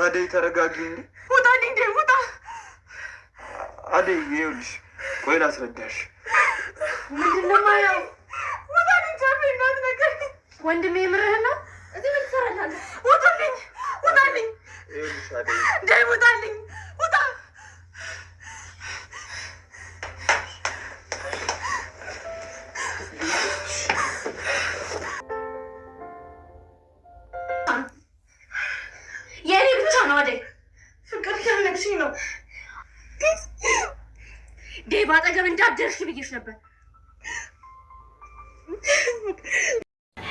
አደይ ተረጋጊ እንዴ! ውጣልኝ እንዴ! ውጣ! አደይ ይኸውልሽ፣ ቆይ ላስረዳሽ። ምንድን ነው የማየው? ውጣልኝ! ቻፌ እናት ነገር ወንድሜ የምርህን ነው? እዚህ ምን ትሰራለህ? ውጣልኝ! ውጣልኝ! ይኸውልሽ አደይ ዳይ ውጣልኝ! ውጣ! የኔ ብቻ ነው አደይ። ፍቅር ከነግሽኝ ነው ዴቭ አጠገብ እንዳትደርሺ ብዬሽ ነበር።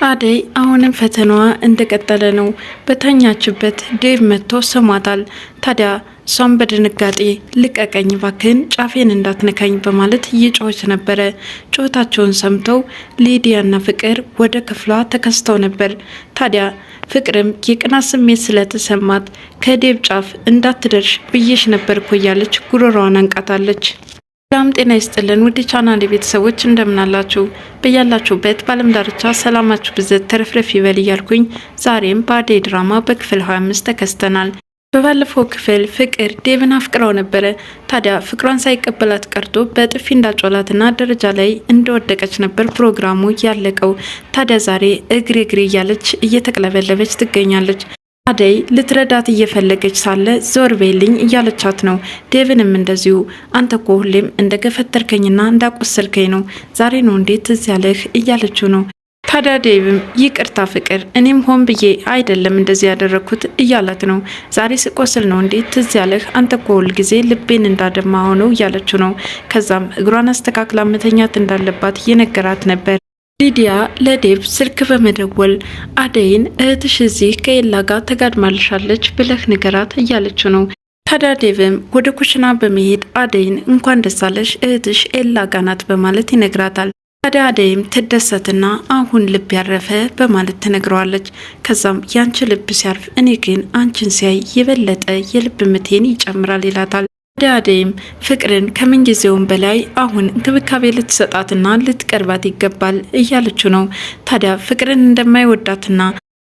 አደይ አሁንም ፈተናዋ እንደቀጠለ ነው። በተኛችበት ዴቭ መጥቶ ስሟታል። ታዲያ እሷም በድንጋጤ ልቀቀኝ ባክህን፣ ጫፌን እንዳትነካኝ በማለት እየጮኸች ነበረ። ጮታቸውን ሰምተው ሊዲያና ፍቅር ወደ ክፍሏ ተከስተው ነበር። ታዲያ ፍቅርም የቅናት ስሜት ስለተሰማት ከዴቭ ጫፍ እንዳትደርሽ ብዬሽ ነበር እኮ እያለች ጉሮሯን አንቃታለች። ሰላም ጤና ይስጥልን ውድ ቻናል ቤተሰቦች እንደምናላችሁ በያላችሁበት በዓለም ዳርቻ ሰላማችሁ ብዘት ተረፍረፍ ይበል እያልኩኝ ዛሬም በአደይ ድራማ በክፍል 25 ተከስተናል። በባለፈው ክፍል ፍቅር ዴቭን አፍቅረው ነበረ። ታዲያ ፍቅሯን ሳይቀበላት ቀርቶ በጥፊ እንዳጮላትና ደረጃ ላይ እንደወደቀች ነበር ፕሮግራሙ ያለቀው። ታዲያ ዛሬ እግሬ እያለች እየተቅለበለበች ትገኛለች። አደይ ልትረዳት እየፈለገች ሳለ ዞር በይልኝ እያለቻት ነው። ዴቭንም እንደዚሁ አንተ እኮ ሁሌም እንደገፈተርከኝና እንዳቆሰልከኝ ነው፣ ዛሬ ነው እንዴት ትዝ ያለህ እያለችው ነው። ታዲያ ዴቭም ይቅርታ ፍቅር፣ እኔም ሆን ብዬ አይደለም እንደዚህ ያደረኩት እያላት ነው። ዛሬ ስቆስል ነው እንዴት ትዝ ያለህ፣ አንተ እኮ ሁል ጊዜ ልቤን እንዳደማ ሆነው እያለችው ነው። ከዛም እግሯን አስተካክላ መተኛት እንዳለባት እየነገራት ነበር። ሊዲያ ለዴቭ ስልክ በመደወል አደይን እህትሽ እዚህ ከኤላ ጋር ተጋድማልሻለች ብለህ ንገራት እያለችው ነው። ታዲያ ዴቭም ወደ ኩሽና በመሄድ አደይን እንኳን ደስ አለሽ እህትሽ ኤላ ጋር ናት በማለት ይነግራታል። ታዲያ አደይም ትደሰትና አሁን ልብ ያረፈ በማለት ትነግረዋለች። ከዛም ያንቺ ልብ ሲያርፍ እኔ ግን አንቺን ሲያይ የበለጠ የልብ ምቴን ይጨምራል ይላታል። አደይም ፍቅርን ከምንጊዜውም በላይ አሁን እንክብካቤ ልትሰጣትና ልትቀርባት ይገባል እያለችው ነው። ታዲያ ፍቅርን እንደማይወዳትና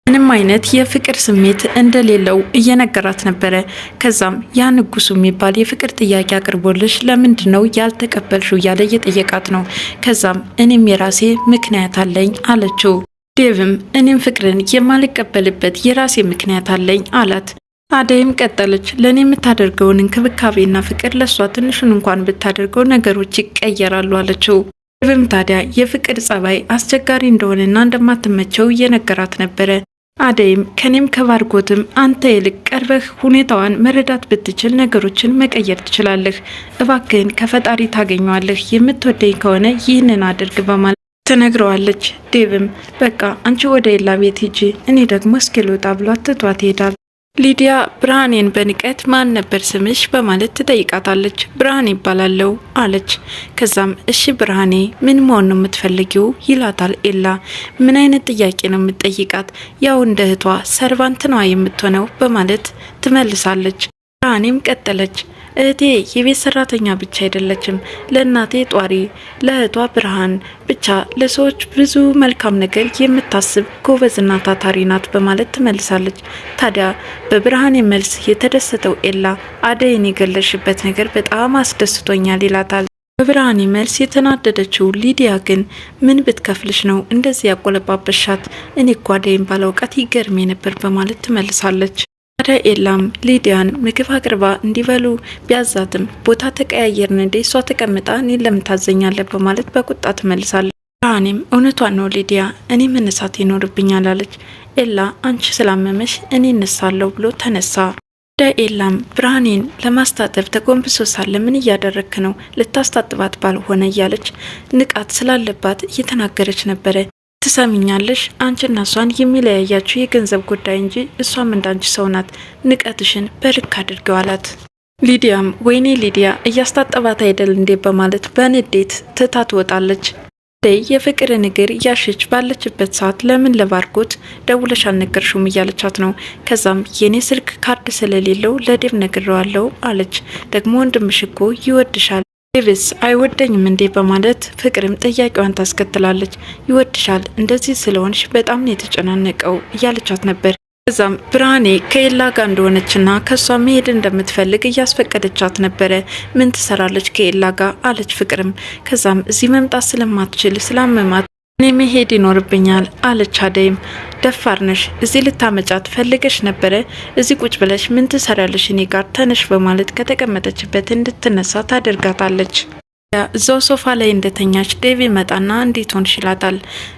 ምንም አይነት የፍቅር ስሜት እንደሌለው እየነገራት ነበረ። ከዛም ያ ንጉሱ የሚባል የፍቅር ጥያቄ አቅርቦልሽ ለምንድን ነው ያልተቀበልሽው እያለ እየጠየቃት ነው። ከዛም እኔም የራሴ ምክንያት አለኝ አለችው። ዴቭም እኔም ፍቅርን የማልቀበልበት የራሴ ምክንያት አለኝ አላት። አደይም ቀጠለች። ለኔ የምታደርገውን እንክብካቤና ፍቅር ለሷ ትንሹን እንኳን ብታደርገው ነገሮች ይቀየራሉ አለችው። ዴቭም ታዲያ የፍቅር ጸባይ አስቸጋሪ እንደሆነና እንደማትመቸው እየነገራት ነበረ። አደይም ከኔም ከባርጎትም አንተ ይልቅ ቀርበህ ሁኔታዋን መረዳት ብትችል ነገሮችን መቀየር ትችላለህ፣ እባክህን ከፈጣሪ ታገኘዋለህ፣ የምትወደኝ ከሆነ ይህንን አድርግ በማለት ትነግረዋለች። ዴቭም በቃ አንቺ ወደ ኤላ ቤት ሂጂ፣ እኔ ደግሞ እስኪ ልውጣ ብሏት ትቷት ይሄዳል። ሊዲያ ብርሃኔን በንቀት ማን ነበር ስምሽ በማለት ትጠይቃታለች። ብርሃኔ ይባላለው አለች። ከዛም እሺ ብርሃኔ ምን መሆን ነው የምትፈልጊው ይላታል ኤላ። ምን አይነት ጥያቄ ነው የምትጠይቃት? ያው እንደ እህቷ ሰርቫንት ነዋ የምትሆነው በማለት ትመልሳለች። ብርሃኔም ቀጠለች። እህቴ የቤት ሰራተኛ ብቻ አይደለችም፣ ለእናቴ ጧሪ፣ ለእህቷ ብርሃን፣ ብቻ ለሰዎች ብዙ መልካም ነገር የምታስብ ጎበዝና ታታሪ ናት በማለት ትመልሳለች። ታዲያ በብርሃን መልስ የተደሰተው ኤላ አደይን የገለሽበት ነገር በጣም አስደስቶኛል ይላታል። በብርሃን መልስ የተናደደችው ሊዲያ ግን ምን ብትከፍልሽ ነው እንደዚህ ያቆለባበሻት? እኔ እኮ አደይን ባላውቃት ይገርሜ ነበር በማለት ትመልሳለች። ታዲያ ኤላም ሊዲያን ምግብ አቅርባ እንዲበሉ ቢያዛትም ቦታ ተቀያየርን እንዴ እሷ ተቀምጣ እኔ ለምን ታዘኛለህ በማለት በቁጣ ትመልሳለች። ብርሃኔም እውነቷን ነው ሊዲያ፣ እኔ መነሳት ይኖርብኛል አለች። ኤላ አንቺ ስላመመሽ እኔ እነሳለሁ ብሎ ተነሳ። ታዲያ ኤላም ብርሃኔን ለማስታጠብ ተጎንብሶ ሳለ ምን እያደረክ ነው? ልታስታጥባት ባልሆነ እያለች ንቃት ስላለባት እየተናገረች ነበረ። ትሰሚኛለሽ? አንቺና እሷን የሚለያያችሁ የገንዘብ ጉዳይ እንጂ እሷም እንዳንቺ ሰው ናት። ንቀትሽን በልክ አድርገው አላት። ሊዲያም ወይኔ ሊዲያ እያስታጠባት አይደል እንዴ በማለት በንዴት ትታ ትወጣለች። የፍቅርን እግር እያሸች ባለችበት ሰዓት ለምን ለባርኮት ደውለሽ አልነገርሽውም እያለቻት ነው። ከዛም የኔ ስልክ ካርድ ስለሌለው ለዴቭ ነግሬዋለሁ አለች። ደግሞ ወንድምሽ እኮ ይወድሻል፣ ዴቭስ አይወደኝም እንዴ በማለት ፍቅርም ጥያቄዋን ታስከትላለች። ይወድሻል፣ እንደዚህ ስለሆንሽ በጣም ነው የተጨናነቀው እያለቻት ነበር። ከዛም ብርሃኔ ከኤላ ጋር እንደሆነችና ከሷ መሄድ እንደምትፈልግ እያስፈቀደቻት ነበረ። ምን ትሰራለች ከኤላ ጋር አለች ፍቅርም። ከዛም እዚህ መምጣት ስለማትችል ስላመማት እኔ መሄድ ይኖርብኛል አለች አደይም። ደፋር ነሽ፣ እዚህ ልታመጫት ፈልገሽ ነበረ? እዚህ ቁጭ ብለሽ ምን ትሰራለሽ እኔ ጋር ተነሽ በማለት ከተቀመጠችበት እንድትነሳ ታደርጋታለች። እዛው ሶፋ ላይ እንደተኛች ዴቪ መጣና እንዴት ሆንሽ ይላታል።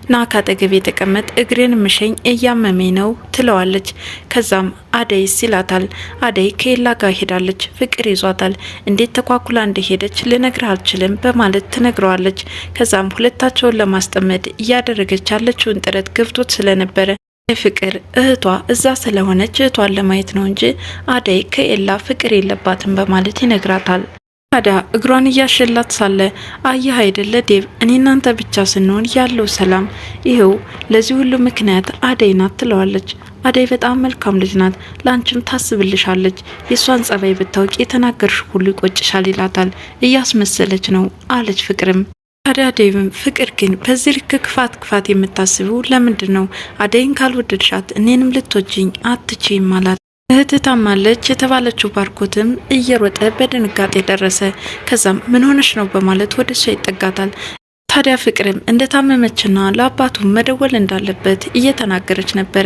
ና ካጠገቤ የተቀመጥ እግሬን ምሸኝ እያመመኝ ነው ትለዋለች። ከዛም አደይስ ይላታል። አደይ ከኤላ ጋር ሄዳለች፣ ፍቅር ይዟታል። እንዴት ተኳኩላ እንደሄደች ልነግርህ አልችልም በማለት ትነግረዋለች። ከዛም ሁለታቸውን ለማስጠመድ እያደረገች ያለችውን ጥረት ገብቶት ስለነበረ ፍቅር እህቷ እዛ ስለሆነች እህቷን ለማየት ነው እንጂ አደይ ከኤላ ፍቅር የለባትም በማለት ይነግራታል። ታዲያ እግሯን እያሸላት ሳለ አየህ አይደለ ዴቭ፣ እኔ እናንተ ብቻ ስንሆን ያለው ሰላም ይኸው ለዚህ ሁሉ ምክንያት አደይ ናት ትለዋለች። አደይ በጣም መልካም ልጅ ናት፣ ላንቺም ታስብልሻለች። የሷን ጸባይ ብታውቂ የተናገርሽ ሁሉ ይቆጭሻል ይላታል። እያስመሰለች ነው አለች ፍቅርም። ታዲያ ዴቭም ፍቅር ግን በዚህ ልክ ክፋት የምታስቢው ለምንድን ነው? አደይን ካልወደድሻት እኔንም ልትወጂኝ አትችይም አላት። እህት ታማለች የተባለችው ባርኮትም እየሮጠ በድንጋጤ ደረሰ። ከዛም ምን ሆነሽ ነው በማለት ወደ እሷ ይጠጋታል። ታዲያ ፍቅርም እንደታመመችና ለአባቱ መደወል እንዳለበት እየተናገረች ነበረ።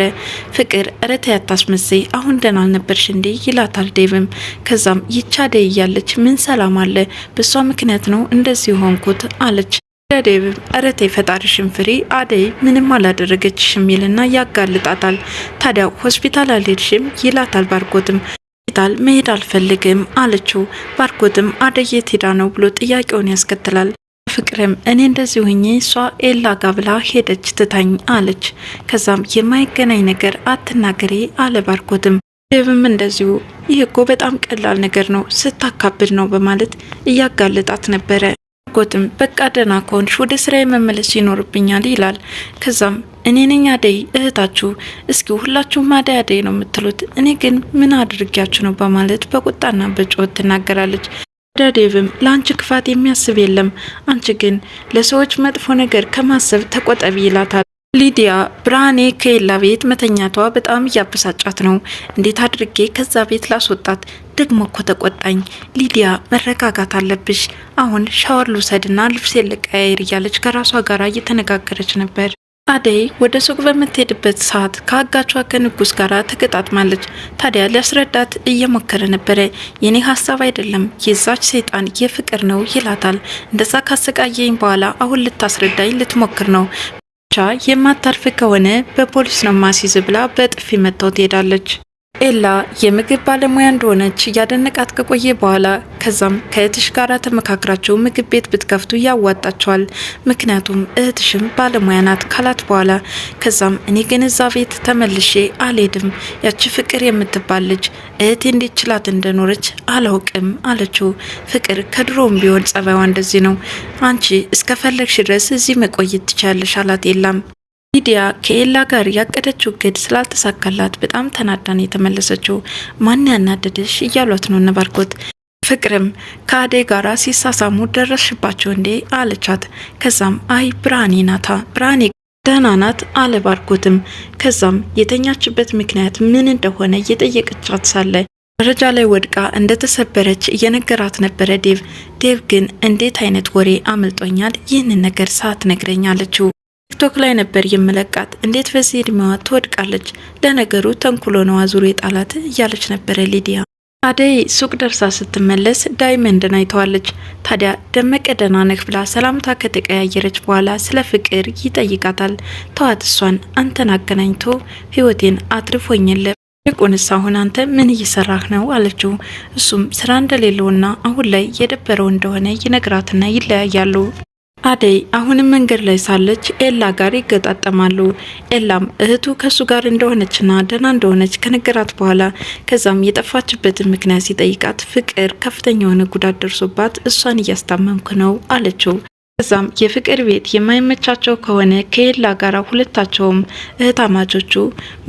ፍቅር እረታ ያታስመሰይ አሁን ደህና አልነበርሽ እንዴ ይላታል ዴቭም። ከዛም ይቻ አደይ እያለች ምን ሰላም አለ? በሷ ምክንያት ነው እንደዚህ ሆንኩት አለች። ዴቭም እረቴ ፈጣሪሽን ፍሪ፣ አደይ ምንም አላደረገችሽም ይልና ያጋልጣታል። ታዲያ ሆስፒታል አልሄድሽም ይላታል ባርኮትም። ሆስፒታል መሄድ አልፈልግም አለችው። ባርኮትም አደይ የት ሄዳ ነው ብሎ ጥያቄውን ያስከትላል። ፍቅርም እኔ እንደዚህ ሆኜ እሷ ኤላ ጋ ብላ ሄደች ትታኝ አለች። ከዛም የማይገናኝ ነገር አትናገሬ አለ ባርኮትም። ዴቭም እንደዚሁ ይህ እኮ በጣም ቀላል ነገር ነው ስታካብድ ነው በማለት እያጋልጣት ነበረ። ባርኮትም በቃ ደህና ከሆንሽ ወደ ስራዬ መመለስ ይኖርብኛል ይላል። ከዛም እኔ ነኝ አደይ እህታችሁ፣ እስኪ ሁላችሁም አደይ ነው የምትሉት፣ እኔ ግን ምን አድርጊያችሁ ነው በማለት በቁጣና በጩኸት ትናገራለች። ዴቭም ለአንቺ ክፋት የሚያስብ የለም፣ አንቺ ግን ለሰዎች መጥፎ ነገር ከማሰብ ተቆጠቢ ይላታል። ሊዲያ ብርሃኔ ከኤላ ቤት መተኛቷ በጣም እያበሳጫት ነው። እንዴት አድርጌ ከዛ ቤት ላስወጣት? ደግሞ እኮ ተቆጣኝ። ሊዲያ መረጋጋት አለብሽ። አሁን ሻወር ልውሰድና ልብሴን ልቀያየር እያለች ከራሷ ጋር እየተነጋገረች ነበር። አደይ ወደ ሱቅ በምትሄድበት ሰዓት ከአጋቿ ከንጉስ ጋር ተገጣጥማለች። ታዲያ ሊያስረዳት እየሞከረ ነበረ። የኔ ሀሳብ አይደለም የዛች ሰይጣን የፍቅር ነው ይላታል። እንደዛ ካሰቃየኝ በኋላ አሁን ልታስረዳኝ ልትሞክር ነው። ብቻ የማታርፍ ከሆነ በፖሊስ ነው ማሲዝ ብላ በጥፊ መታው ትሄዳለች። ኤላ የምግብ ባለሙያ እንደሆነች ያደነቃት ከቆየ በኋላ ከዛም ከእህትሽ ጋር ተመካክራችሁ ምግብ ቤት ብትከፍቱ ያዋጣቸዋል፣ ምክንያቱም እህትሽም ባለሙያ ናት ካላት በኋላ ከዛም እኔ ግን እዛ ቤት ተመልሼ አልሄድም፣ ያቺ ፍቅር የምትባል ልጅ እህቴ እንዴት ችላት እንደኖረች አላውቅም አለችው። ፍቅር ከድሮም ቢሆን ጸባይዋ እንደዚህ ነው፣ አንቺ እስከፈለግሽ ድረስ እዚህ መቆየት ትችያለሽ አላት ኤላም። ሊዲያ ከኤላ ጋር ያቀደችው እቅድ ስላልተሳካላት በጣም ተናዳን የተመለሰችው። ማን ያናደደሽ እያሏት ነው ባርኮት። ፍቅርም ከአደይ ጋራ ሲሳሳሙ ደረስሽባቸው እንዴ አለቻት። ከዛም አይ ብርሃኔ ናታ፣ ብርሃኔ ደህና ናት አለ ባርኮትም። ከዛም የተኛችበት ምክንያት ምን እንደሆነ እየጠየቀቻት ሳለ ደረጃ ላይ ወድቃ እንደተሰበረች እየነገራት ነበረ ዴቭ ግን እንዴት አይነት ወሬ አመልጦኛል ይህንን ነገር ሳትነግረኝ አለችው። ቲክቶክ ላይ ነበር የምለቃት፣ እንዴት በዚህ እድሜዋ ትወድቃለች? ለነገሩ ተንኩሎ ነው አዙሮ የጣላት እያለች ነበረ ሊዲያ። አደይ ሱቅ ደርሳ ስትመለስ ዳይመንድን አይተዋለች። ታዲያ ደመቀ ደህና ነህ ብላ ሰላምታ ከተቀያየረች በኋላ ስለ ፍቅር ይጠይቃታል። ተዋት እሷን፣ አንተን አገናኝቶ ህይወቴን አትርፎኝለ ይቁንስ አሁን አንተ ምን እየሰራህ ነው አለችው። እሱም ስራ እንደሌለውና አሁን ላይ የደበረው እንደሆነ ይነግራትና ይለያያሉ። አደይ አሁንም መንገድ ላይ ሳለች ኤላ ጋር ይገጣጠማሉ። ኤላም እህቱ ከሱ ጋር እንደሆነችና ደህና እንደሆነች ከነገራት በኋላ ከዛም የጠፋችበትን ምክንያት ሲጠይቃት ፍቅር ከፍተኛ የሆነ ጉዳት ደርሶባት እሷን እያስታመምኩ ነው አለችው። ከዛም የፍቅር ቤት የማይመቻቸው ከሆነ ከኤላ ጋር ሁለታቸውም እህታማቾቹ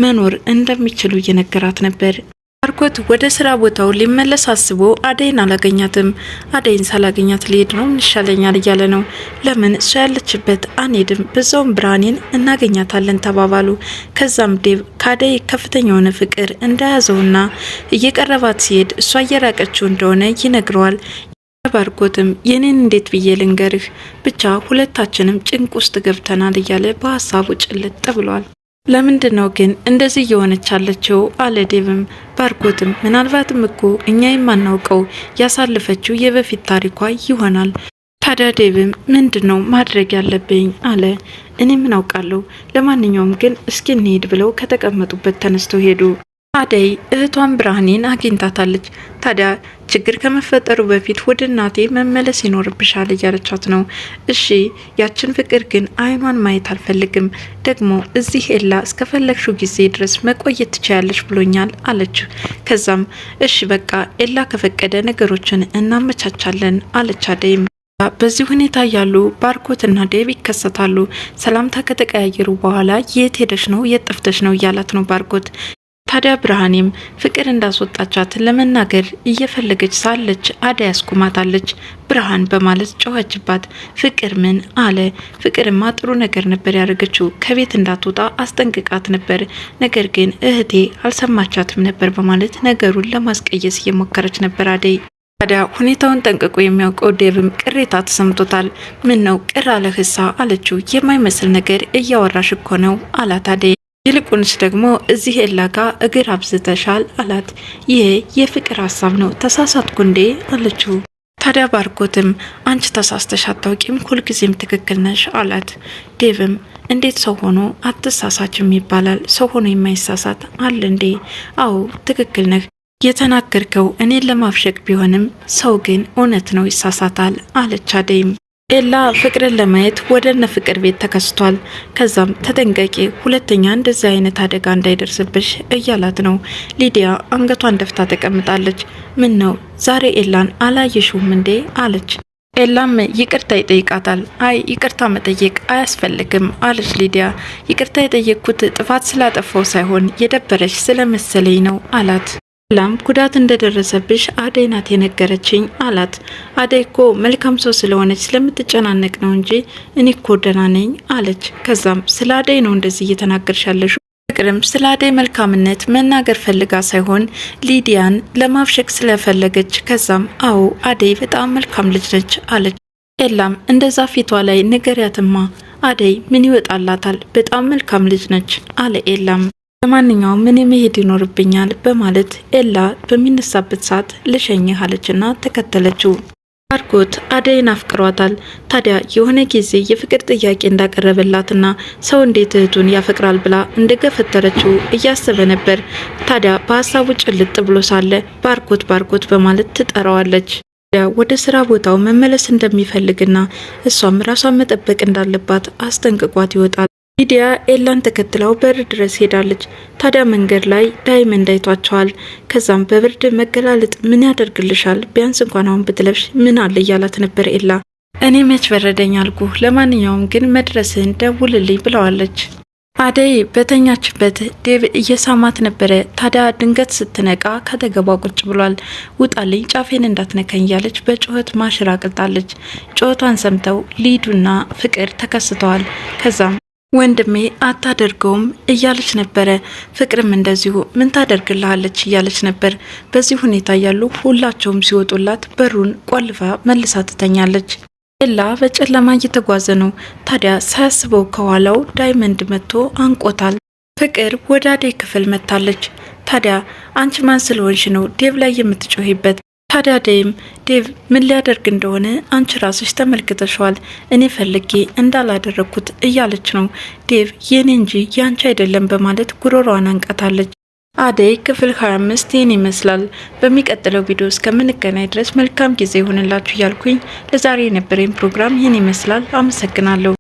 መኖር እንደሚችሉ እየነገራት ነበር። ባርኮት ወደ ስራ ቦታው ሊመለስ አስቦ አደይን አላገኛትም። አደይን ሳላገኛት ሊሄድ ነው ይሻለኛል እያለ ነው። ለምን እሷ ያለችበት አንሄድም፣ በዛውም ብርሃኔን እናገኛታለን ተባባሉ። ከዛም ዴቭ ከአደይ ከፍተኛ የሆነ ፍቅር እንደያዘውና እየቀረባት ሲሄድ እሷ እየራቀችው እንደሆነ ይነግረዋል። ባርኮትም የኔን እንዴት ብዬ ልንገርህ፣ ብቻ ሁለታችንም ጭንቅ ውስጥ ገብተናል እያለ በሀሳቡ ጭልጥ ብሏል። ለምንድን ነው ግን እንደዚህ እየሆነች ያለችው አለ ዴቭም። ባርኮትም ምናልባትም እኮ እኛ የማናውቀው ያሳለፈችው የበፊት ታሪኳ ይሆናል። ታዲያ ዴቭም ምንድን ነው ማድረግ ያለብኝ አለ። እኔ ምን አውቃለሁ፣ ለማንኛውም ግን እስኪ እንሂድ ብለው ከተቀመጡበት ተነስተው ሄዱ። አደይ እህቷን ብርሃኔን አግኝታታለች። ታዲያ ችግር ከመፈጠሩ በፊት ወደ እናቴ መመለስ ይኖርብሻል እያለቻት ነው። እሺ ያችን ፍቅር ግን አይኗን ማየት አልፈልግም፣ ደግሞ እዚህ ኤላ እስከፈለግሽው ጊዜ ድረስ መቆየት ትችያለሽ ብሎኛል አለች። ከዛም እሺ በቃ ኤላ ከፈቀደ ነገሮችን እናመቻቻለን አለች አደይም። በዚህ ሁኔታ ያሉ ባርኮትና ዴቭ ይከሰታሉ። ሰላምታ ከተቀያየሩ በኋላ የት ሄደሽ ነው የት ጠፍተሽ ነው እያላት ነው ባርኮት። ታዲያ ብርሃኔም ፍቅር እንዳስወጣቻት ለመናገር እየፈለገች ሳለች አደይ ያስቆማታለች። ብርሃን በማለት ጮኸችባት። ፍቅር ምን አለ? ፍቅርማ ጥሩ ነገር ነበር ያደረገችው፣ ከቤት እንዳትወጣ አስጠንቅቃት ነበር፣ ነገር ግን እህቴ አልሰማቻትም ነበር በማለት ነገሩን ለማስቀየስ እየሞከረች ነበር አደይ። ታዲያ ሁኔታውን ጠንቅቆ የሚያውቀው ዴቭም ቅሬታ ተሰምቶታል። ምን ነው ቅር አለህሳ አለችው። የማይመስል ነገር እያወራሽ እኮ ነው አላት አደይ። ይልቁንስ ደግሞ እዚህ ኤላ ጋ እግር አብዝተሻል አላት። ይሄ የፍቅር ሀሳብ ነው ተሳሳትኩ እንዴ አለችው። ታዲያ ባርኮትም አንቺ ተሳስተሽ አታውቂም፣ ሁልጊዜም ትክክል ነሽ አላት። ዴቭም እንዴት ሰው ሆኖ አትሳሳችም ይባላል? ሰው ሆኖ የማይሳሳት አለ እንዴ? አዎ ትክክል ነህ፣ የተናገርከው እኔን ለማፍሸቅ ቢሆንም ሰው ግን እውነት ነው ይሳሳታል አለች አደይም። ኤላ ፍቅርን ለማየት ወደ እነ ፍቅር ቤት ተከስቷል። ከዛም ተጠንቀቂ፣ ሁለተኛ እንደዚህ አይነት አደጋ እንዳይደርስብሽ እያላት ነው። ሊዲያ አንገቷን ደፍታ ተቀምጣለች። ምን ነው ዛሬ ኤላን አላየሽውም እንዴ አለች። ኤላም ይቅርታ ይጠይቃታል። አይ ይቅርታ መጠየቅ አያስፈልግም አለች ሊዲያ። ይቅርታ የጠየቅኩት ጥፋት ስላጠፋው ሳይሆን የደበረሽ ስለመሰለኝ ነው አላት። ኤላም ጉዳት እንደደረሰብሽ አደይ ናት የነገረችኝ አላት። አደይ እኮ መልካም ሰው ስለሆነች ስለምትጨናነቅ ነው እንጂ እኔ እኮ ደህና ነኝ አለች። ከዛም ስለ አደይ ነው እንደዚህ እየተናገርሽ ያለሽ? ፍቅርም ስለ አደይ መልካምነት መናገር ፈልጋ ሳይሆን ሊዲያን ለማፍሸቅ ስለፈለገች፣ ከዛም አዎ አደይ በጣም መልካም ልጅ ነች አለች። ኤላም እንደዛ ፊቷ ላይ ንገሪያትማ፣ አደይ ምን ይወጣላታል፣ በጣም መልካም ልጅ ነች አለ ኤላም። ለማንኛውም ምን መሄድ ይኖርብኛል በማለት ኤላ በሚነሳበት ሰዓት ልሸኝህ አለችና ተከተለችው። ባርኮት አደይን አፍቅሯታል። ታዲያ የሆነ ጊዜ የፍቅር ጥያቄ እንዳቀረበላትና ሰው እንዴት እህቱን ያፈቅራል ብላ እንደገፈተረችው እያሰበ ነበር። ታዲያ በሀሳቡ ጭልጥ ብሎ ሳለ ባርኮት በማለት ትጠራዋለች። ወደ ስራ ቦታው መመለስ እንደሚፈልግና እሷም ራሷን መጠበቅ እንዳለባት አስጠንቅቋት ይወጣል። ሊዲያ ኤላን ተከትለው በር ድረስ ሄዳለች። ታዲያ መንገድ ላይ ዳይመንድ አይቷቸዋል። ከዛም በብርድ መገላለጥ ምን ያደርግልሻል፣ ቢያንስ እንኳን አሁን ብትለብሽ ምን አለ እያላት ነበር ኤላ። እኔ መች በረደኝ አልኩ፣ ለማንኛውም ግን መድረስን ደውልልኝ ብለዋለች። አደይ በተኛችበት ዴቭ እየሳማት ነበረ። ታዲያ ድንገት ስትነቃ ከተገባ ቁጭ ብሏል። ውጣልኝ ጫፌን እንዳትነከኝ እያለች በጩኸት ማሽራቅልጣለች። ጩኸቷን ሰምተው ሊዱና ፍቅር ተከስተዋል። ከዛም ወንድሜ አታደርገውም እያለች ነበረ። ፍቅርም እንደዚሁ ምን ታደርግልሃለች እያለች ነበር። በዚህ ሁኔታ ያሉ ሁላቸውም ሲወጡላት በሩን ቆልፋ መልሳ ትተኛለች። ኤላ በጨለማ እየተጓዘ ነው። ታዲያ ሳያስበው ከኋላው ዳይመንድ መጥቶ አንቆታል። ፍቅር ወደ አደይ ክፍል መታለች። ታዲያ አንቺ ማን ስለሆንሽ ነው ዴቭ ላይ የምትጮሂበት? ታዲያ ዴቭ ምን ሊያደርግ እንደሆነ አንቺ ራስሽ ተመልክተሽዋል፣ እኔ ፈልጌ እንዳላደረግኩት እያለች ነው። ዴቭ የኔ እንጂ ያንቺ አይደለም በማለት ጉሮሯን አንቀታለች። አደይ ክፍል 25 ይህን ይመስላል። በሚቀጥለው ቪዲዮ እስከምንገናኝ ድረስ መልካም ጊዜ ይሆንላችሁ እያልኩኝ ለዛሬ የነበረኝ ፕሮግራም ይህን ይመስላል። አመሰግናለሁ።